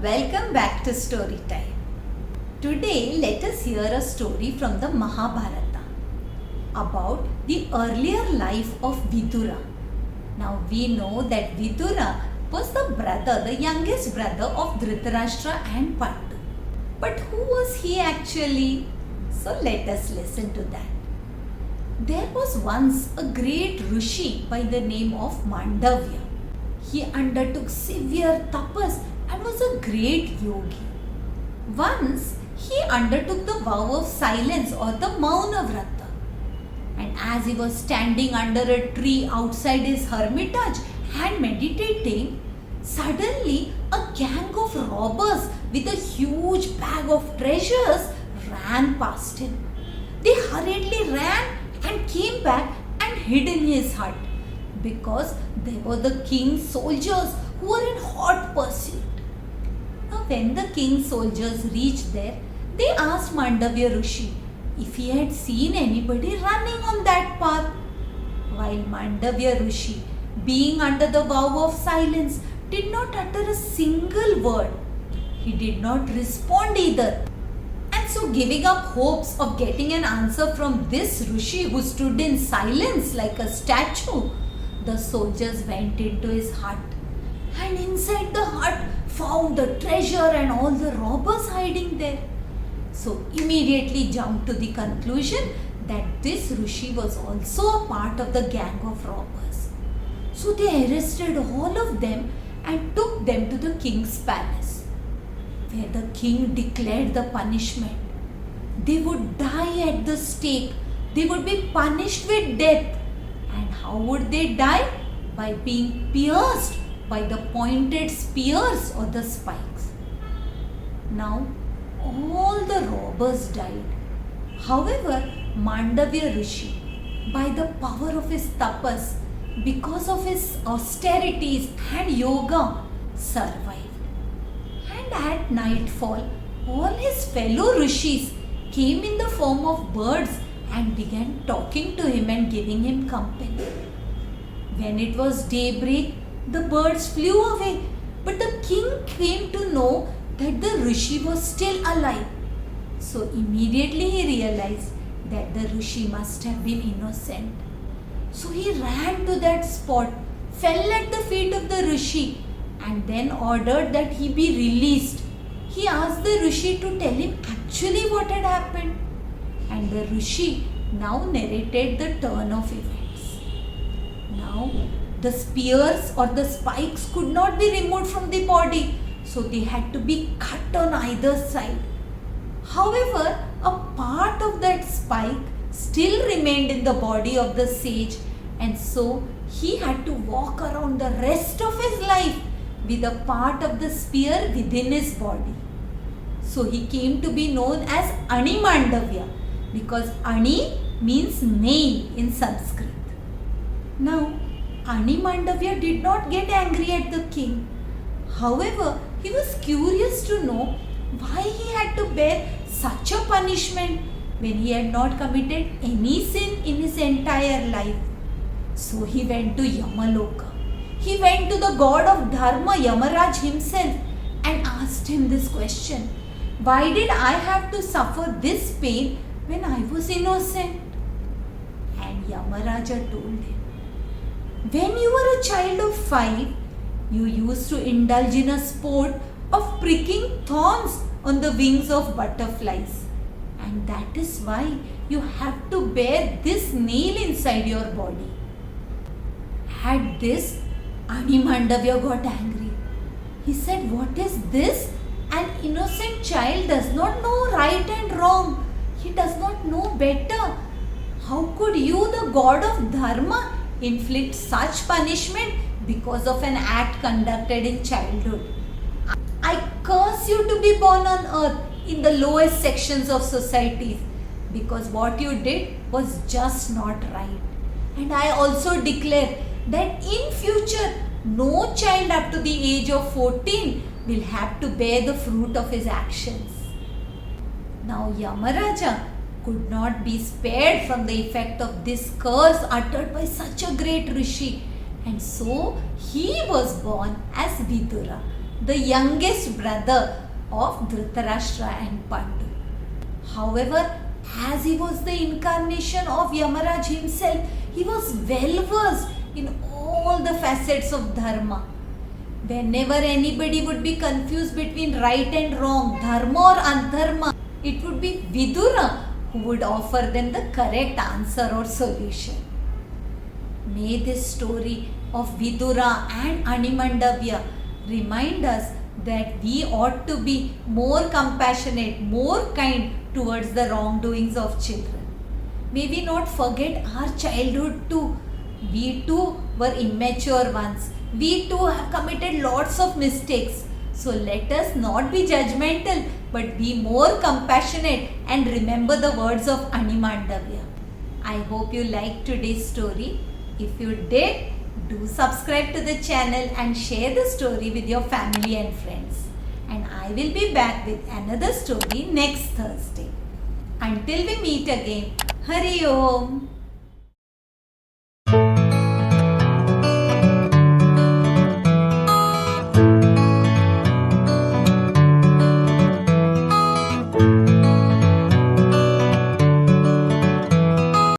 Welcome back to Story Time. Today, let us hear a story from the Mahabharata about the earlier life of Vidura. Now, we know that Vidura was the youngest brother of Dhritarashtra and Pandu. But who was he actually? So, let us listen to that. There was once a great Rishi by the name of Mandavya. He undertook severe tapas and was a great yogi. Once he undertook the vow of silence or the Mauna Vrata. And as he was standing under a tree outside his hermitage and meditating, suddenly a gang of robbers with a huge bag of treasures ran past him. They hurriedly ran and came back and hid in his hut because they were the king's soldiers who were in hot pursuit. Now, when the king's soldiers reached there, they asked Mandavya Rishi if he had seen anybody running on that path. While Mandavya Rishi, being under the vow of silence, did not utter a single word. He did not respond either. And so, giving up hopes of getting an answer from this Rishi who stood in silence like a statue, the soldiers went into his hut, and inside the hut found the treasure and all the robbers hiding there. So immediately jumped to the conclusion that this Rishi was also a part of the gang of robbers. So they arrested all of them and took them to the king's palace, where the king declared the punishment. They would die at the stake. They would be punished with death. And how would they die? By being pierced by the pointed spears or the spikes. Now, all the robbers died. However, Mandavya Rishi, by the power of his tapas, because of his austerities and yoga, survived. And at nightfall, all his fellow rishis came in the form of birds and began talking to him and giving him company. When it was daybreak, the birds flew away, but the king came to know that the Rishi was still alive. So immediately he realized that the Rishi must have been innocent. So he ran to that spot, fell at the feet of the Rishi, and then ordered that he be released. He asked the Rishi to tell him actually what had happened. And the Rishi now narrated the turn of events. Now, the spears or the spikes could not be removed from the body, so they had to be cut on either side. However, a part of that spike still remained in the body of the sage, and so he had to walk around the rest of his life with a part of the spear within his body. So he came to be known as Ani Mandavya, because Ani means nail in Sanskrit. Now, Ani Mandavya did not get angry at the king. However, he was curious to know why he had to bear such a punishment when he had not committed any sin in his entire life. So he went to Yamaloka. He went to the god of Dharma, Yamaraj himself, and asked him this question: why did I have to suffer this pain when I was innocent? And Yamaraja told him, when you were a child of 5, you used to indulge in a sport of pricking thorns on the wings of butterflies. And that is why you have to bear this nail inside your body. At this, Ani Mandavya got angry. He said, what is this? An innocent child does not know right and wrong. He does not know better. How could you, the god of Dharma, inflict such punishment because of an act conducted in childhood? I curse you to be born on earth in the lowest sections of society, because what you did was just not right. And I also declare that in future, no child up to the age of 14 will have to bear the fruit of his actions. Now Yamaraja could not be spared from the effect of this curse uttered by such a great Rishi, and so he was born as Vidura, the youngest brother of Dhritarashtra and Pandu. However, as he was the incarnation of Yamaraj himself, he was well versed in all the facets of dharma. Whenever anybody would be confused between right and wrong, dharma or adharma, it would be Vidura who would offer them the correct answer or solution. May this story of Vidura and Ani Mandavya remind us that we ought to be more compassionate, more kind towards the wrongdoings of children. May we not forget our childhood too. We too were immature once. We too have committed lots of mistakes. So let us not be judgmental but be more compassionate and remember the words of Ani Mandavya. I hope you liked today's story. If you did, do subscribe to the channel and share the story with your family and friends. And I will be back with another story next Thursday. Until we meet again, Hari Om.